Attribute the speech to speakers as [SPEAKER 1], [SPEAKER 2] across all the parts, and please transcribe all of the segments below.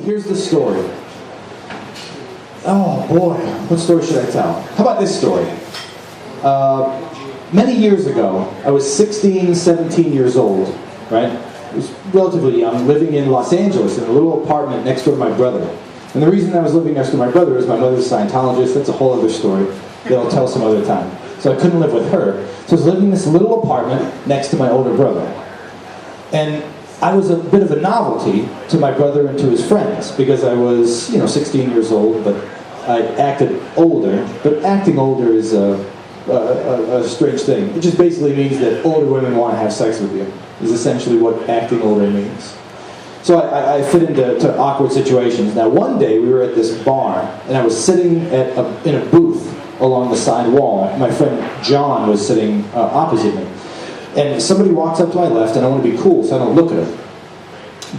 [SPEAKER 1] here's the story. Oh boy, what story should I tell? How about this story? Many years ago, I was 16, 17 years old, right? I was relatively young, living in Los Angeles in a little apartment next door to my brother. And the reason I was living next to my brother is my mother's a Scientologist. That's a whole other story that I'll tell some other time. So I couldn't live with her. So I was living in this little apartment next to my older brother. And I was a bit of a novelty to my brother and to his friends because I was, 16 years old, but I acted older. But acting older is a strange thing. It just basically means that older women want to have sex with you, is essentially what acting older means. So I fit into awkward situations. Now, one day we were at this bar, and I was sitting in a booth along the side wall. My friend John was sitting opposite me. And somebody walks up to my left, and I want to be cool, so I don't look at him.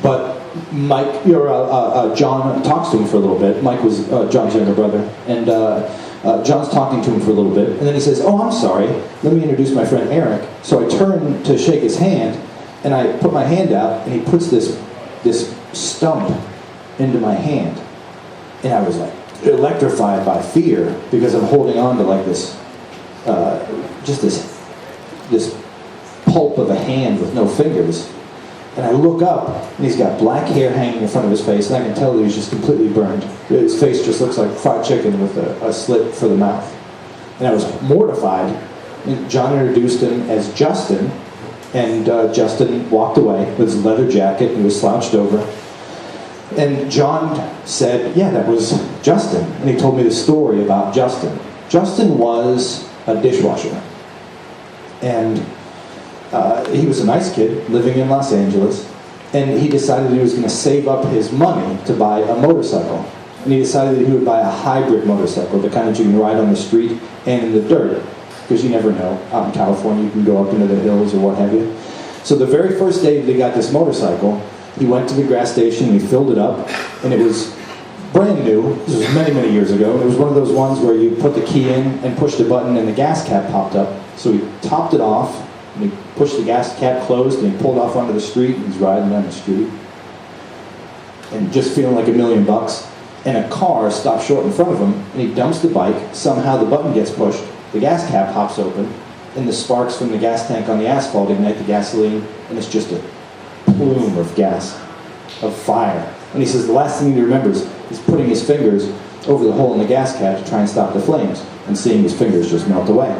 [SPEAKER 1] But Mike, John talks to him for a little bit. Mike was John's younger brother. And John's talking to him for a little bit. And then he says, "Oh, I'm sorry. Let me introduce my friend Eric." So I turn to shake his hand, and I put my hand out, and he puts this stump into my hand. And I was like electrified by fear because I'm holding on to like this, this pulp of a hand with no fingers. And I look up, and he's got black hair hanging in front of his face, and I can tell that he's just completely burned. His face just looks like fried chicken with a slit for the mouth. And I was mortified. And John introduced him as Justin, and Justin walked away with his leather jacket, and he was slouched over. And John said, "Yeah, that was Justin." And he told me the story about Justin. Justin was a dishwasher. And he was a nice kid living in Los Angeles, and he decided he was going to save up his money to buy a motorcycle. And he decided that he would buy a hybrid motorcycle, the kind that you can ride on the street and in the dirt, because you never know. Out in California, you can go up into the hills or what have you. So the very first day that he got this motorcycle, he went to the gas station, and he filled it up, and it was brand new. This was many, many years ago. It was one of those ones where you put the key in and push the button, and the gas cap popped up. So he topped it off, and he pushed the gas cap closed, and he pulled off onto the street, and he's riding down the street, and just feeling like $1 million. And a car stops short in front of him, and he dumps the bike. Somehow the button gets pushed, the gas cap pops open, and the sparks from the gas tank on the asphalt ignite the gasoline, and it's just a plume of gas, of fire. And he says the last thing he remembers is putting his fingers over the hole in the gas cap to try and stop the flames, and seeing his fingers just melt away.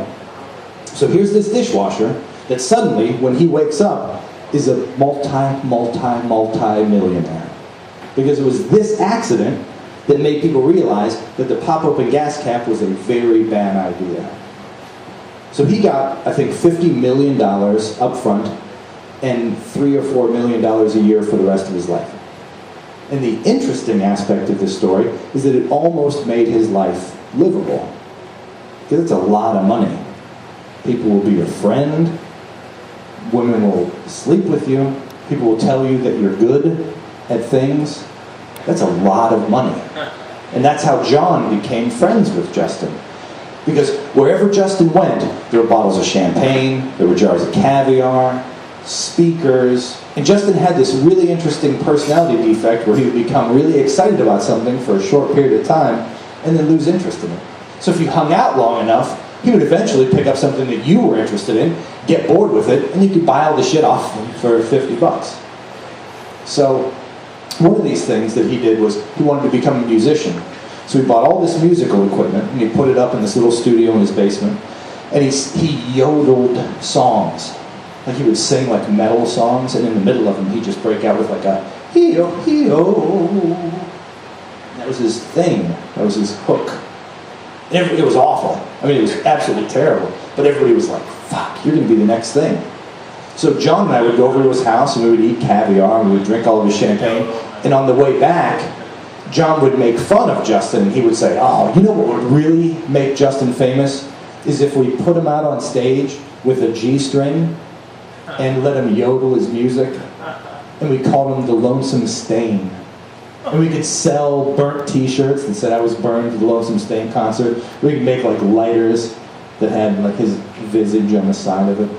[SPEAKER 1] So here's this dishwasher that suddenly, when he wakes up, is a multi-millionaire. Because it was this accident that made people realize that the pop-open gas cap was a very bad idea. So he got, I think, $50 million up front and $3 or $4 million a year for the rest of his life. And the interesting aspect of this story is that it almost made his life livable. Because it's a lot of money. People will be your friend. Women will sleep with you. People will tell you that you're good at things. That's a lot of money. And that's how John became friends with Justin. Because wherever Justin went, there were bottles of champagne, there were jars of caviar, speakers. And Justin had this really interesting personality defect where he would become really excited about something for a short period of time and then lose interest in it. So if you hung out long enough, he would eventually pick up something that you were interested in, get bored with it, and you could buy all the shit off him for $50. So one of these things that he did was he wanted to become a musician. So he bought all this musical equipment, and he put it up in this little studio in his basement, and he yodeled songs. Like he would sing like metal songs, and in the middle of them he'd just break out with like a hee-oh, hee-oh. That was his thing. That was his hook. It was awful. I mean, it was absolutely terrible. But everybody was like, fuck, you're going to be the next thing. So John and I would go over to his house, and we would eat caviar, and we would drink all of his champagne. And on the way back, John would make fun of Justin, and he would say, "Oh, you know what would really make Justin famous? Is if we put him out on stage with a G-string and let him yodel his music, and we called him the Lonesome Stain. And we could sell burnt t-shirts that said I was burned at the Lonesome Stain concert. We could make like lighters that had like his visage on the side of it.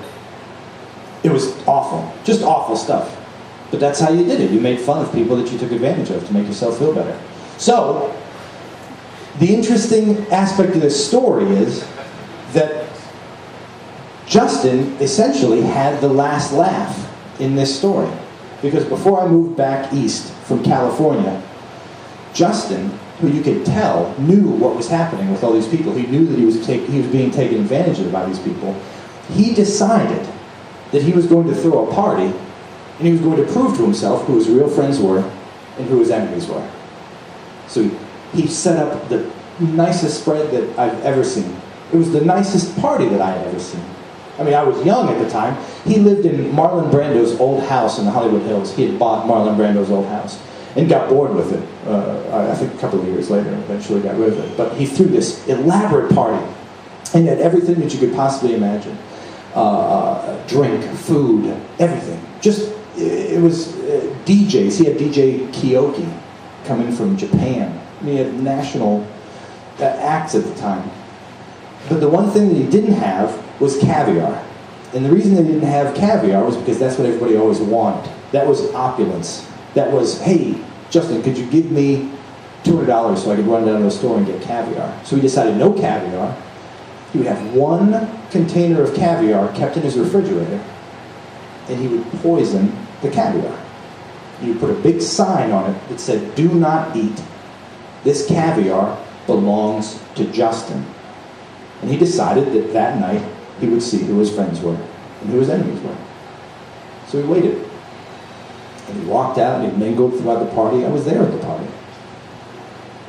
[SPEAKER 1] It was awful. Just awful stuff. But that's how you did it. You made fun of people that you took advantage of to make yourself feel better. So, the interesting aspect of this story is that Justin essentially had the last laugh in this story. Because before I moved back east from California, Justin, who you could tell knew what was happening with all these people, he knew that he was being taken advantage of by these people, he decided that he was going to throw a party and he was going to prove to himself who his real friends were and who his enemies were. So he set up the nicest spread that I've ever seen. It was the nicest party that I had ever seen. I mean, I was young at the time. He lived in Marlon Brando's old house in the Hollywood Hills. He had bought Marlon Brando's old house and got bored with it. I think a couple of years later, eventually got rid of it. But he threw this elaborate party and had everything that you could possibly imagine. Drink, food, everything. It was DJs. He had DJ Kiyoki come in from Japan. I mean, he had national acts at the time. But the one thing that he didn't have was caviar. And the reason they didn't have caviar was because that's what everybody always wanted. That was opulence. That was, hey, Justin, could you give me $200 so I could run down to the store and get caviar? So he decided no caviar. He would have one container of caviar kept in his refrigerator, and he would poison the caviar. He would put a big sign on it that said, "Do not eat. This caviar belongs to Justin." And he decided that that night he would see who his friends were and who his enemies were. So he waited. And he walked out and he mingled throughout the party. I was there at the party.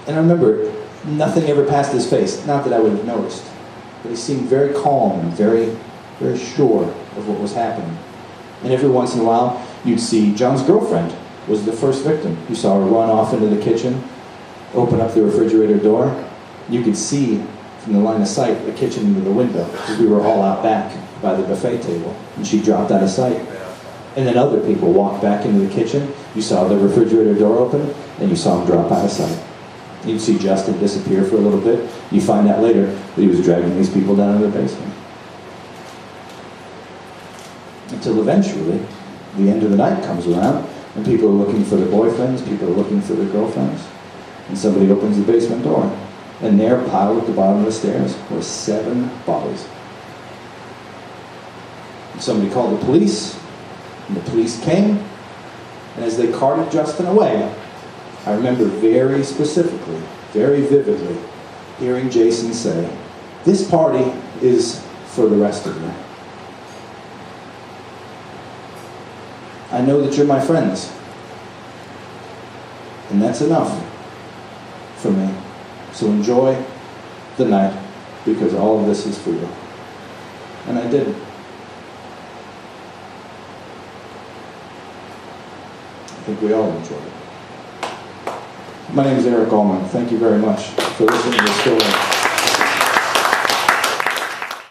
[SPEAKER 1] And I remember nothing ever passed his face. Not that I would have noticed. But he seemed very calm and very, very sure of what was happening. And every once in a while, you'd see John's girlfriend was the first victim. You saw her run off into the kitchen, open up the refrigerator door. You could see from the line of sight the kitchen into the window, because we were all out back by the buffet table, and she dropped out of sight. And then other people walked back into the kitchen. You saw the refrigerator door open, and you saw him drop out of sight. You'd see Justin disappear for a little bit. You find out later that he was dragging these people down into the basement. Until eventually, the end of the night comes around, and people are looking for their boyfriends, people are looking for their girlfriends, and somebody opens the basement door. And there, piled at the bottom of the stairs, were 7 bodies. And somebody called the police, and the police came, and as they carted Justin away, I remember very specifically, very vividly, hearing Jason say, "This party is for the rest of you. I know that you're my friends, and that's enough for me. So enjoy the night, because all of this is for you." And I did. I think we all enjoyed it. My name is Eric Alleman. Thank you very much for listening to the story.